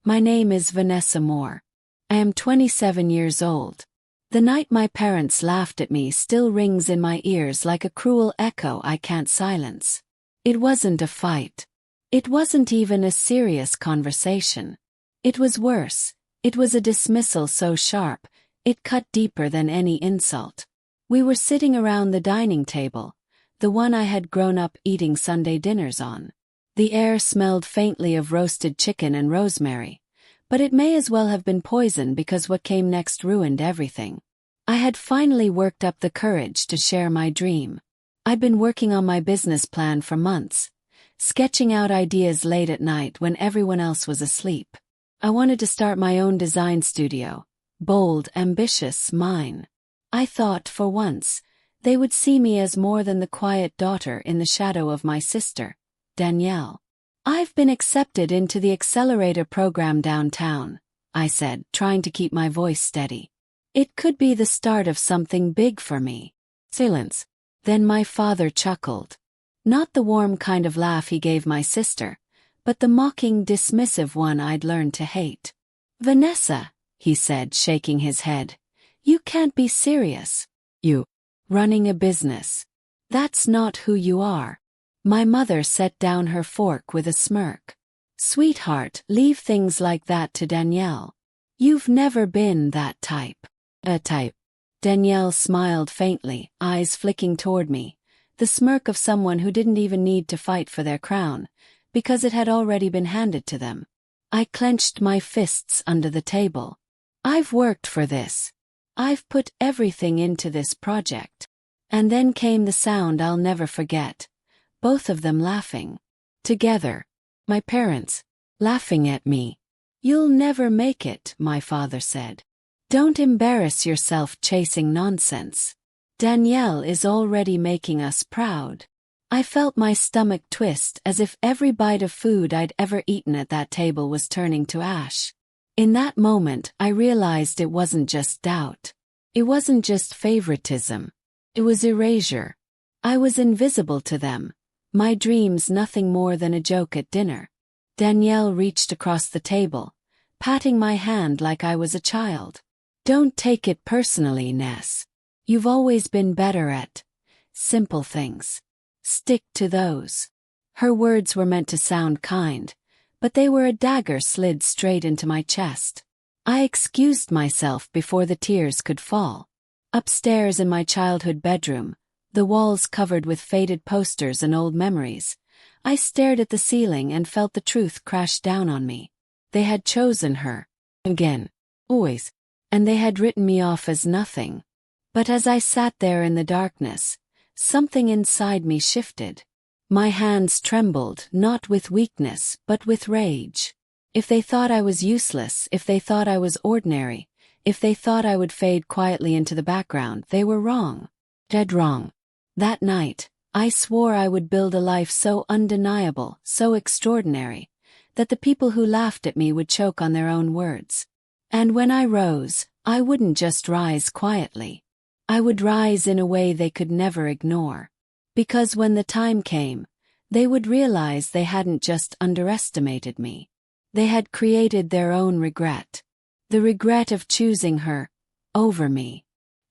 My name is Vanessa Moore. I am 27 years old. The night my parents laughed at me still rings in my ears like a cruel echo I can't silence. It wasn't a fight. It wasn't even a serious conversation. It was worse. It was a dismissal so sharp, it cut deeper than any insult. We were sitting around the dining table, the one I had grown up eating Sunday dinners on. The air smelled faintly of roasted chicken and rosemary, but it may as well have been poison because what came next ruined everything. I had finally worked up the courage to share my dream. I'd been working on my business plan for months, sketching out ideas late at night when everyone else was asleep. I wanted to start my own design studio, bold, ambitious, mine. I thought, for once, they would see me as more than the quiet daughter in the shadow of my sister, Danielle. I've been accepted into the accelerator program downtown, I said, trying to keep my voice steady. It could be the start of something big for me. Silence. Then my father chuckled. Not the warm kind of laugh he gave my sister, but the mocking, dismissive one I'd learned to hate. Vanessa, he said, shaking his head. You can't be serious. You. Running a business. That's not who you are. My mother set down her fork with a smirk. Sweetheart, leave things like that to Danielle. You've never been that type. A type. Danielle smiled faintly, eyes flicking toward me, the smirk of someone who didn't even need to fight for their crown, because it had already been handed to them. I clenched my fists under the table. I've worked for this. I've put everything into this project. And then came the sound I'll never forget. Both of them laughing. Together. My parents. Laughing at me. You'll never make it, my father said. Don't embarrass yourself chasing nonsense. Danielle is already making us proud. I felt my stomach twist as if every bite of food I'd ever eaten at that table was turning to ash. In that moment, I realized it wasn't just doubt. It wasn't just favoritism. It was erasure. I was invisible to them. My dreams nothing more than a joke at dinner. Danielle reached across the table, patting my hand like I was a child. Don't take it personally, Ness. You've always been better at simple things. Stick to those. Her words were meant to sound kind, but they were a dagger slid straight into my chest. I excused myself before the tears could fall. Upstairs in my childhood bedroom, the walls covered with faded posters and old memories, I stared at the ceiling and felt the truth crash down on me. They had chosen her. Again. Always. And they had written me off as nothing. But as I sat there in the darkness, something inside me shifted. My hands trembled, not with weakness, but with rage. If they thought I was useless, if they thought I was ordinary, if they thought I would fade quietly into the background, they were wrong. Dead wrong. That night, I swore I would build a life so undeniable, so extraordinary, that the people who laughed at me would choke on their own words. And when I rose, I wouldn't just rise quietly. I would rise in a way they could never ignore. Because when the time came, they would realize they hadn't just underestimated me. They had created their own regret. The regret of choosing her over me.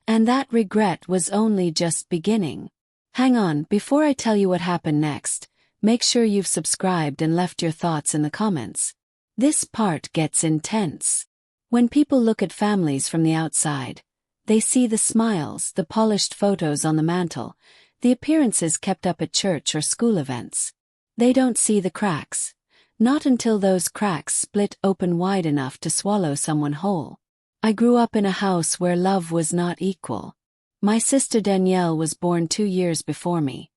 And that regret was only just beginning. Hang on, before I tell you what happened next, make sure you've subscribed and left your thoughts in the comments. This part gets intense. When people look at families from the outside, they see the smiles, the polished photos on the mantle, the appearances kept up at church or school events. They don't see the cracks. Not until those cracks split open wide enough to swallow someone whole. I grew up in a house where love was not equal. My sister Danielle was born 2 years before me.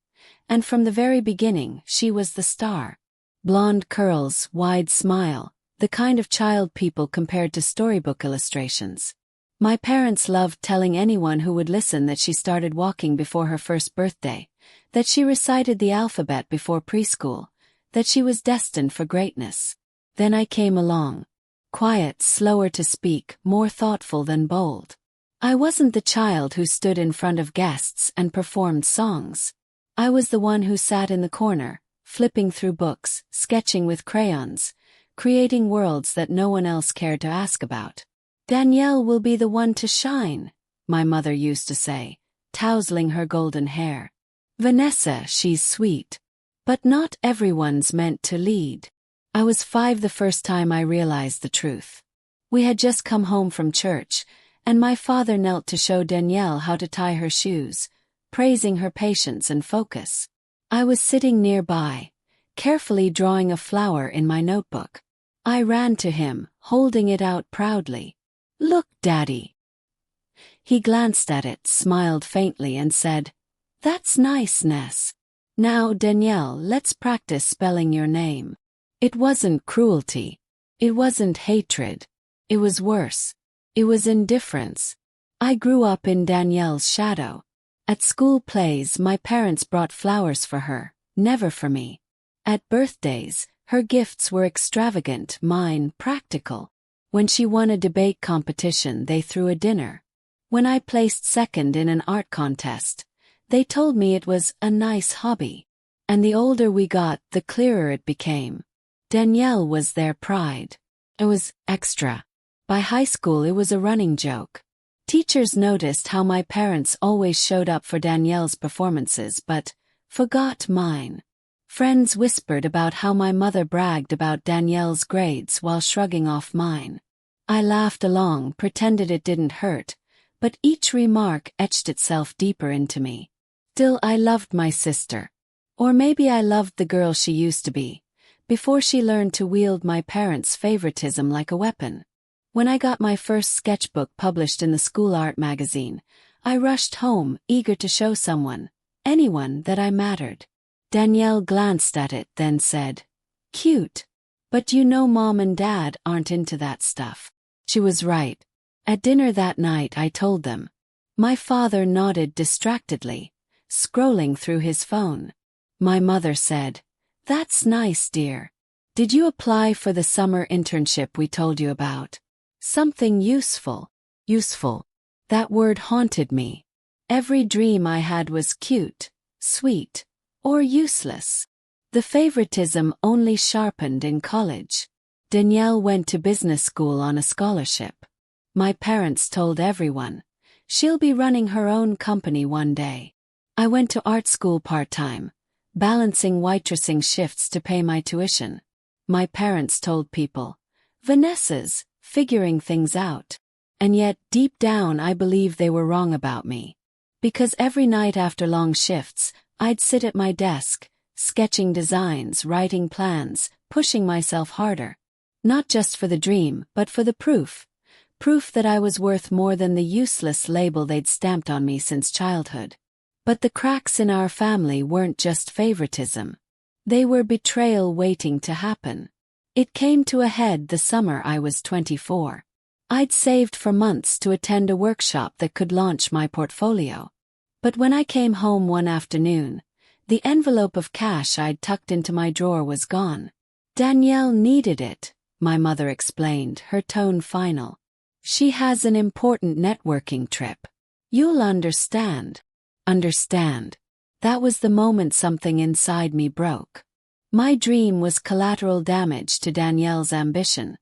And from the very beginning, she was the star. Blonde curls, wide smile, the kind of child people compared to storybook illustrations. My parents loved telling anyone who would listen that she started walking before her first birthday, that she recited the alphabet before preschool, that she was destined for greatness. Then I came along. Quiet, slower to speak, more thoughtful than bold. I wasn't the child who stood in front of guests and performed songs. I was the one who sat in the corner, flipping through books, sketching with crayons, creating worlds that no one else cared to ask about. "Danielle will be the one to shine," my mother used to say, tousling her golden hair. "Vanessa, she's sweet. But not everyone's meant to lead." I was 5 the first time I realized the truth. We had just come home from church, and my father knelt to show Danielle how to tie her shoes, praising her patience and focus. I was sitting nearby, carefully drawing a flower in my notebook. I ran to him, holding it out proudly. "Look, Daddy." He glanced at it, smiled faintly, and said, "That's nice, Ness. Now, Danielle, let's practice spelling your name." It wasn't cruelty. It wasn't hatred. It was worse. It was indifference. I grew up in Danielle's shadow. At school plays, my parents brought flowers for her, never for me. At birthdays, her gifts were extravagant, mine practical. When she won a debate competition, they threw a dinner. When I placed second in an art contest, they told me it was a nice hobby. And the older we got, the clearer it became. Danielle was their pride. It was extra. By high school, it was a running joke. Teachers noticed how my parents always showed up for Danielle's performances but forgot mine. Friends whispered about how my mother bragged about Danielle's grades while shrugging off mine. I laughed along, pretended it didn't hurt, but each remark etched itself deeper into me. Still, I loved my sister. Or maybe I loved the girl she used to be, before she learned to wield my parents' favoritism like a weapon. When I got my first sketchbook published in the school art magazine, I rushed home, eager to show someone, anyone, that I mattered. Danielle glanced at it, then said, "Cute. But you know Mom and Dad aren't into that stuff." She was right. At dinner that night, I told them. My father nodded distractedly, scrolling through his phone. My mother said, "That's nice, dear. Did you apply for the summer internship we told you about? Something useful." Useful. That word haunted me. Every dream I had was cute, sweet, or useless. The favoritism only sharpened in college. Danielle went to business school on a scholarship. My parents told everyone, "She'll be running her own company one day." I went to art school part-time, balancing waitressing shifts to pay my tuition. My parents told people, "Vanessa's figuring things out." And yet, deep down, I believed they were wrong about me. Because every night after long shifts, I'd sit at my desk, sketching designs, writing plans, pushing myself harder. Not just for the dream, but for the proof. Proof that I was worth more than the useless label they'd stamped on me since childhood. But the cracks in our family weren't just favoritism. They were betrayal waiting to happen. It came to a head the summer I was 24. I'd saved for months to attend a workshop that could launch my portfolio. But when I came home one afternoon, the envelope of cash I'd tucked into my drawer was gone. "Danielle needed it," my mother explained, her tone final. "She has an important networking trip. You'll understand." Understand. That was the moment something inside me broke. My dream was collateral damage to Danielle's ambition,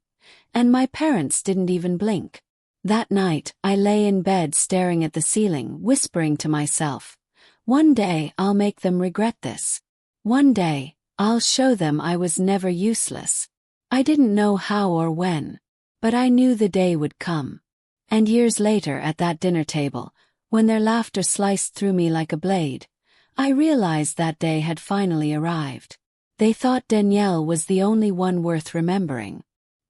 and my parents didn't even blink. That night, I lay in bed staring at the ceiling, whispering to myself, "One day I'll make them regret this. One day, I'll show them I was never useless." I didn't know how or when, but I knew the day would come. And years later at that dinner table, when their laughter sliced through me like a blade, I realized that day had finally arrived. They thought Danielle was the only one worth remembering.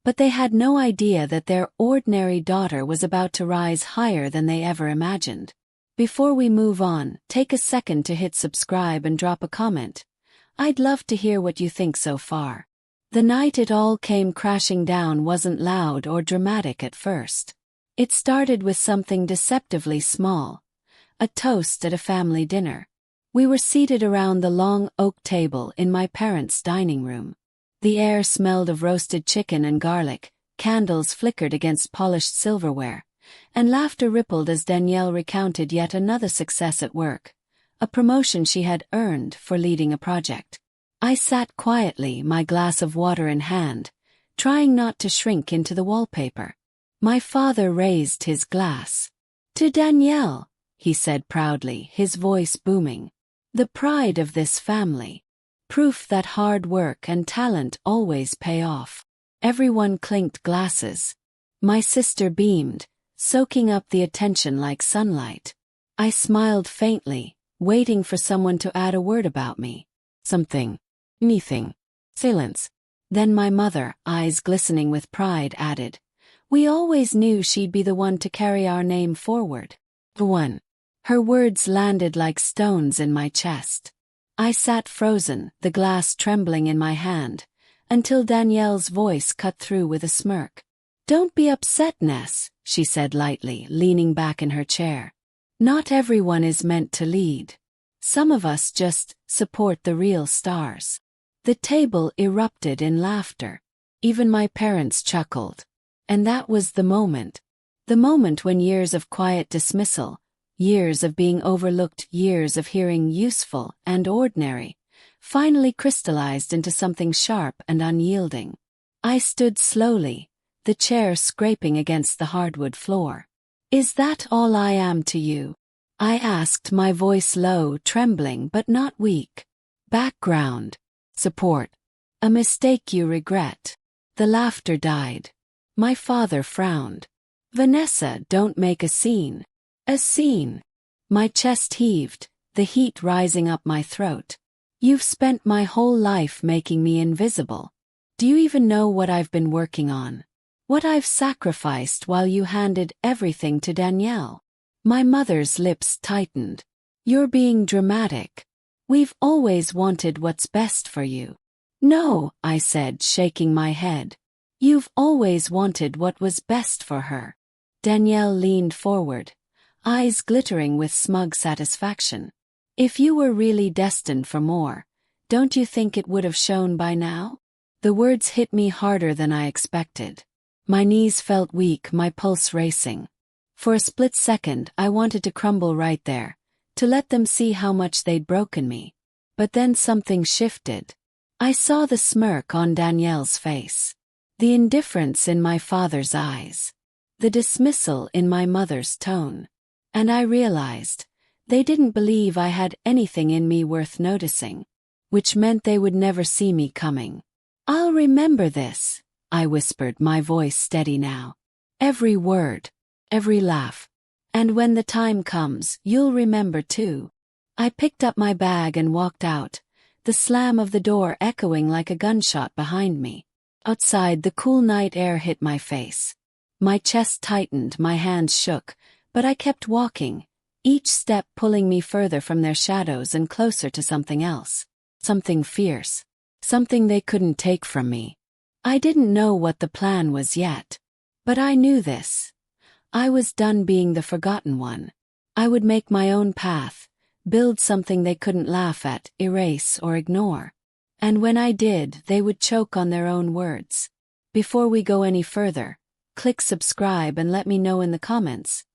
But they had no idea that their ordinary daughter was about to rise higher than they ever imagined. Before we move on, take a second to hit subscribe and drop a comment. I'd love to hear what you think so far. The night it all came crashing down wasn't loud or dramatic at first. It started with something deceptively small. A toast at a family dinner. We were seated around the long oak table in my parents' dining room. The air smelled of roasted chicken and garlic, candles flickered against polished silverware, and laughter rippled as Danielle recounted yet another success at work, a promotion she had earned for leading a project. I sat quietly, my glass of water in hand, trying not to shrink into the wallpaper. My father raised his glass. "To Danielle," he said proudly, his voice booming. "The pride of this family. Proof that hard work and talent always pay off." Everyone clinked glasses. My sister beamed, soaking up the attention like sunlight. I smiled faintly, waiting for someone to add a word about me. Something. Anything. Silence. Then my mother, eyes glistening with pride, added, "We always knew she'd be the one to carry our name forward." The one. Her words landed like stones in my chest. I sat frozen, the glass trembling in my hand, until Danielle's voice cut through with a smirk. "Don't be upset, Ness," she said lightly, leaning back in her chair. "Not everyone is meant to lead. Some of us just support the real stars." The table erupted in laughter. Even my parents chuckled. And that was the moment. The moment when years of quiet dismissal, years of being overlooked, years of hearing useful and ordinary, finally crystallized into something sharp and unyielding. I stood slowly, the chair scraping against the hardwood floor. "Is that all I am to you?" I asked, my voice low, trembling but not weak. "Background. Support. A mistake you regret." The laughter died. My father frowned. "Vanessa, don't make a scene." "A scene?" My chest heaved, the heat rising up my throat. "You've spent my whole life making me invisible. Do you even know what I've been working on? What I've sacrificed while you handed everything to Danielle?" My mother's lips tightened. "You're being dramatic. We've always wanted what's best for you." "No," I said, shaking my head. "You've always wanted what was best for her." Danielle leaned forward, eyes glittering with smug satisfaction. "If you were really destined for more, don't you think it would have shown by now?" The words hit me harder than I expected. My knees felt weak, my pulse racing. For a split second, I wanted to crumble right there, to let them see how much they'd broken me. But then something shifted. I saw the smirk on Danielle's face, the indifference in my father's eyes, the dismissal in my mother's tone. And I realized, they didn't believe I had anything in me worth noticing, which meant they would never see me coming. "I'll remember this," I whispered, my voice steady now. "Every word, every laugh. And when the time comes, you'll remember too." I picked up my bag and walked out, the slam of the door echoing like a gunshot behind me. Outside, the cool night air hit my face. My chest tightened, my hands shook, but I kept walking, each step pulling me further from their shadows and closer to something else. Something fierce. Something they couldn't take from me. I didn't know what the plan was yet. But I knew this. I was done being the forgotten one. I would make my own path, build something they couldn't laugh at, erase, or ignore. And when I did, they would choke on their own words. Before we go any further, click subscribe and let me know in the comments.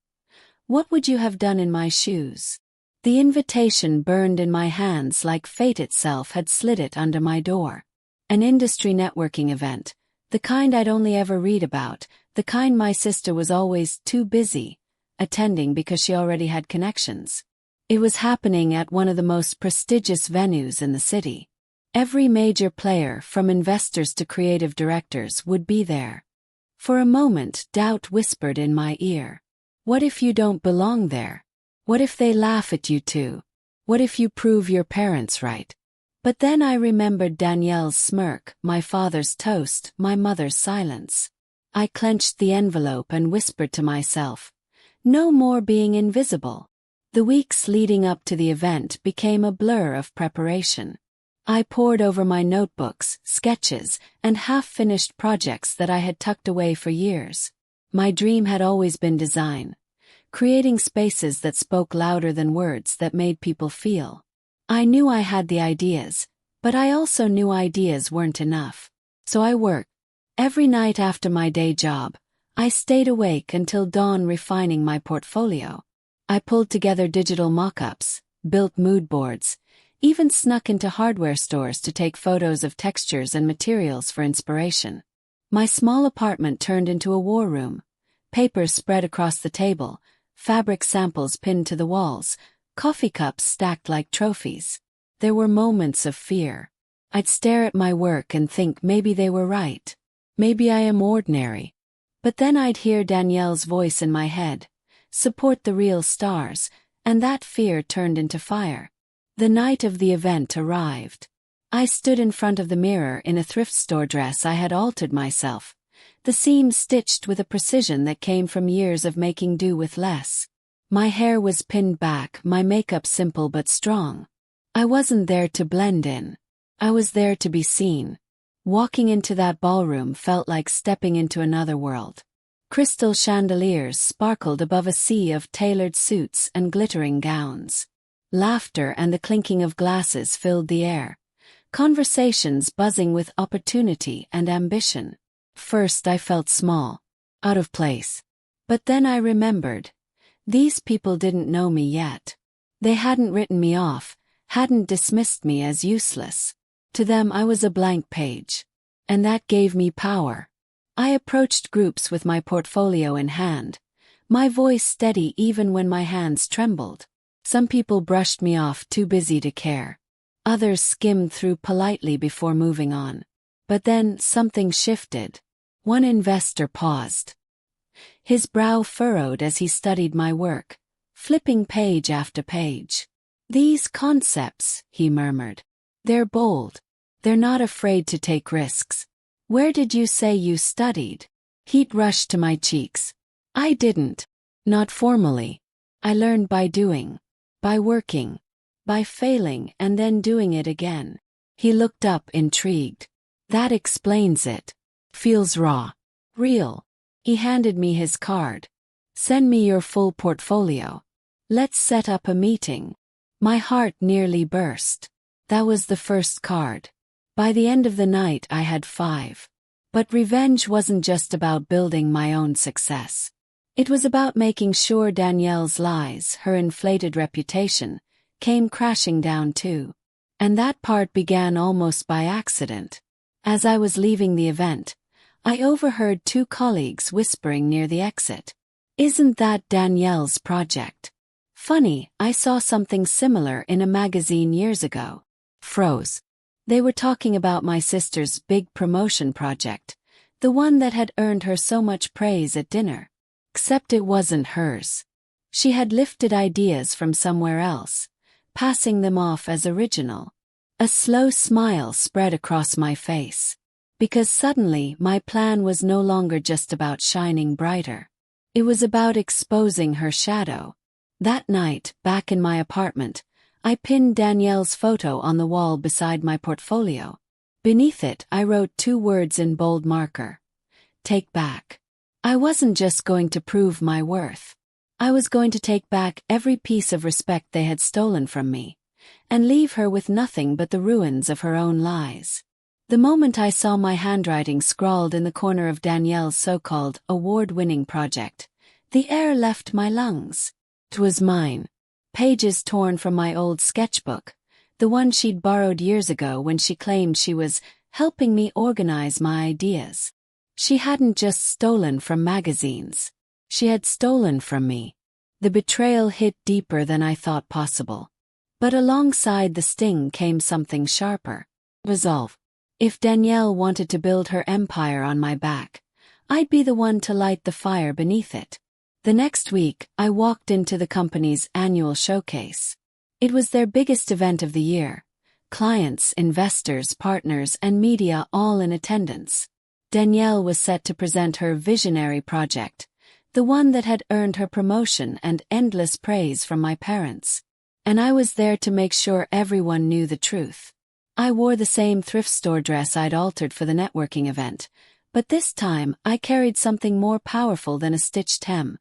What would you have done in my shoes? The invitation burned in my hands like fate itself had slid it under my door. An industry networking event, the kind I'd only ever read about, the kind my sister was always too busy attending because she already had connections. It was happening at one of the most prestigious venues in the city. Every major player, from investors to creative directors, would be there. For a moment, doubt whispered in my ear. What if you don't belong there? What if they laugh at you too? What if you prove your parents right? But then I remembered Danielle's smirk, my father's toast, my mother's silence. I clenched the envelope and whispered to myself, no more being invisible. The weeks leading up to the event became a blur of preparation. I pored over my notebooks, sketches, and half-finished projects that I had tucked away for years. My dream had always been design, creating spaces that spoke louder than words, that made people feel. I knew I had the ideas, but I also knew ideas weren't enough. So I worked. Every night after my day job, I stayed awake until dawn refining my portfolio. I pulled together digital mock-ups, built mood boards, even snuck into hardware stores to take photos of textures and materials for inspiration. My small apartment turned into a war room. Papers spread across the table, fabric samples pinned to the walls, coffee cups stacked like trophies. There were moments of fear. I'd stare at my work and think maybe they were right. Maybe I am ordinary. But then I'd hear Danielle's voice in my head, support the real stars, and that fear turned into fire. The night of the event arrived. I stood in front of the mirror in a thrift store dress I had altered myself, the seams stitched with a precision that came from years of making do with less. My hair was pinned back, my makeup simple but strong. I wasn't there to blend in. I was there to be seen. Walking into that ballroom felt like stepping into another world. Crystal chandeliers sparkled above a sea of tailored suits and glittering gowns. Laughter and the clinking of glasses filled the air. Conversations buzzing with opportunity and ambition. First I felt small, out of place. But then I remembered. These people didn't know me yet. They hadn't written me off, hadn't dismissed me as useless. To them I was a blank page. And that gave me power. I approached groups with my portfolio in hand, my voice steady even when my hands trembled. Some people brushed me off, too busy to care. Others skimmed through politely before moving on. But then something shifted. One investor paused. His brow furrowed as he studied my work, flipping page after page. "These concepts," he murmured. "They're bold. They're not afraid to take risks. Where did you say you studied?" Heat rushed to my cheeks. I didn't. Not formally. I learned by doing. By working. By failing and then doing it again. He looked up, intrigued. "That explains it. Feels raw. Real." He handed me his card. "Send me your full portfolio. Let's set up a meeting." My heart nearly burst. That was the first card. By the end of the night I had 5. But revenge wasn't just about building my own success. It was about making sure Danielle's lies, her inflated reputation, came crashing down too. And that part began almost by accident. As I was leaving the event, I overheard 2 colleagues whispering near the exit. "Isn't that Danielle's project?" Funny, I saw something similar in a magazine years ago. Froze. They were talking about my sister's big promotion project, the one that had earned her so much praise at dinner. Except it wasn't hers. She had lifted ideas from somewhere else, passing them off as original. A slow smile spread across my face. Because suddenly my plan was no longer just about shining brighter. It was about exposing her shadow. That night, back in my apartment, I pinned Danielle's photo on the wall beside my portfolio. Beneath it, I wrote 2 words in bold marker. Take back. I wasn't just going to prove my worth. I was going to take back every piece of respect they had stolen from me, and leave her with nothing but the ruins of her own lies. The moment I saw my handwriting scrawled in the corner of Danielle's so-called award-winning project, the air left my lungs. It was mine. Pages torn from my old sketchbook, the one she'd borrowed years ago when she claimed she was helping me organize my ideas. She hadn't just stolen from magazines. She had stolen from me. The betrayal hit deeper than I thought possible. But alongside the sting came something sharper. Resolve. If Danielle wanted to build her empire on my back, I'd be the one to light the fire beneath it. The next week, I walked into the company's annual showcase. It was their biggest event of the year. Clients, investors, partners, and media all in attendance. Danielle was set to present her visionary project, the one that had earned her promotion and endless praise from my parents. And I was there to make sure everyone knew the truth. I wore the same thrift store dress I'd altered for the networking event, but this time I carried something more powerful than a stitched hem.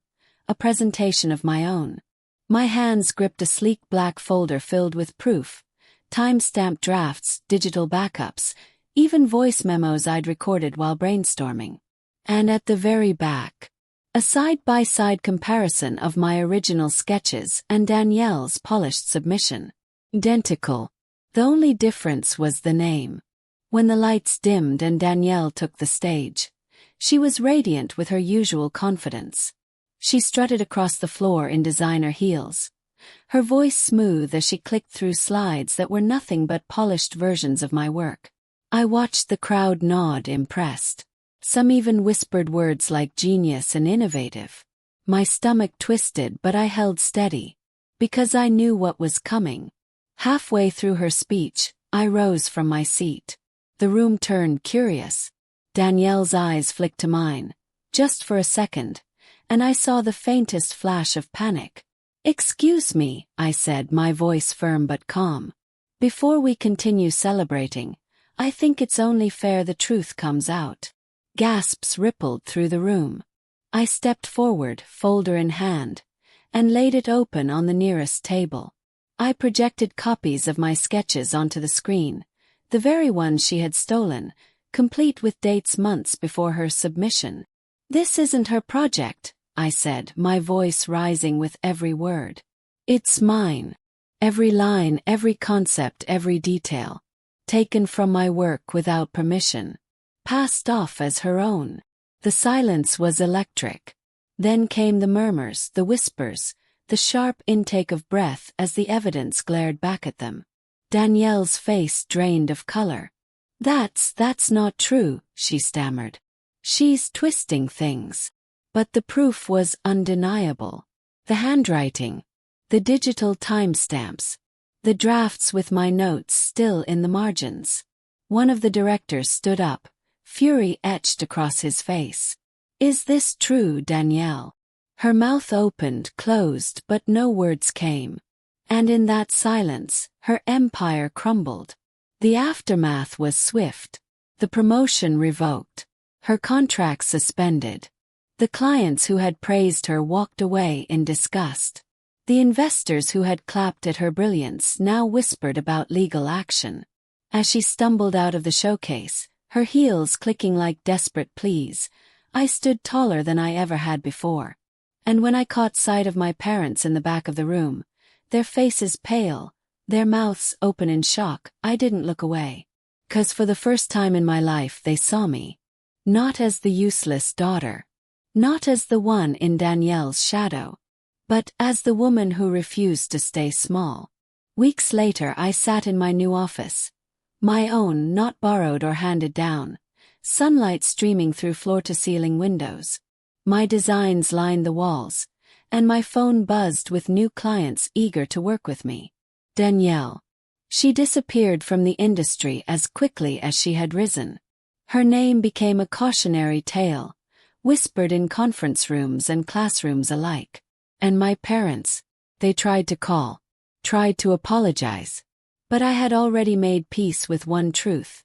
A presentation of my own. My hands gripped a sleek black folder filled with proof, time-stamped drafts, digital backups, even voice memos I'd recorded while brainstorming. And at the very back, a side-by-side comparison of my original sketches and Danielle's polished submission. Identical. The only difference was the name. When the lights dimmed and Danielle took the stage, She was radiant with her usual confidence. She strutted across the floor in designer heels, her voice smooth as she clicked through slides that were nothing but polished versions of my work. I watched the crowd nod, impressed. Some even whispered words like genius and innovative. My stomach twisted, but I held steady, because I knew what was coming. Halfway through her speech, I rose from my seat. The room turned curious. Danielle's eyes flicked to mine, just for a second, and I saw the faintest flash of panic. "Excuse me," I said, my voice firm but calm. "Before we continue celebrating, I think it's only fair the truth comes out." Gasps rippled through the room. I stepped forward, folder in hand, and laid it open on the nearest table. I projected copies of my sketches onto the screen, the very ones she had stolen, complete with dates months before her submission. "This isn't her project," I said, my voice rising with every word. "It's mine. Every line, every concept, every detail. Taken from my work without permission. Passed off as her own." The silence was electric. Then came the murmurs, the whispers, the sharp intake of breath as the evidence glared back at them. Danielle's face drained of color. That's not true," she stammered. "She's twisting things." But the proof was undeniable. The handwriting, the digital timestamps, the drafts with my notes still in the margins. One of the directors stood up, fury etched across his face. "Is this true, Danielle?" Her mouth opened, closed, but no words came. And in that silence, her empire crumbled. The aftermath was swift. The promotion revoked. Her contract suspended. The clients who had praised her walked away in disgust. The investors who had clapped at her brilliance now whispered about legal action. As she stumbled out of the showcase, her heels clicking like desperate pleas, I stood taller than I ever had before. And when I caught sight of my parents in the back of the room, their faces pale, their mouths open in shock, I didn't look away. 'Cause for the first time in my life they saw me. Not as the useless daughter. Not as the one in Danielle's shadow. But as the woman who refused to stay small. Weeks later I sat in my new office. My own, not borrowed or handed down. Sunlight streaming through floor-to-ceiling windows. My designs lined the walls, and my phone buzzed with new clients eager to work with me. Danielle. She disappeared from the industry as quickly as she had risen. Her name became a cautionary tale, whispered in conference rooms and classrooms alike. And my parents, they tried to call, tried to apologize. But I had already made peace with one truth.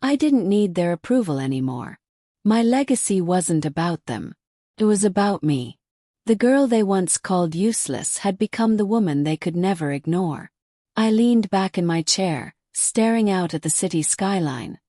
I didn't need their approval anymore. My legacy wasn't about them. It was about me. The girl they once called useless had become the woman they could never ignore. I leaned back in my chair, staring out at the city skyline,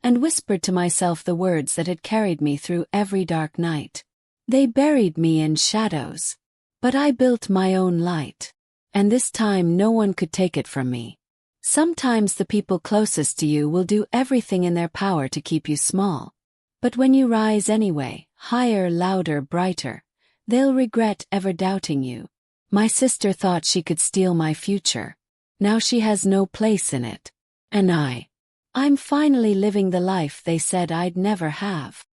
and whispered to myself the words that had carried me through every dark night. They buried me in shadows. But I built my own light. And this time no one could take it from me. Sometimes the people closest to you will do everything in their power to keep you small. But when you rise anyway, higher, louder, brighter, they'll regret ever doubting you. My sister thought she could steal my future. Now she has no place in it. And I'm finally living the life they said I'd never have.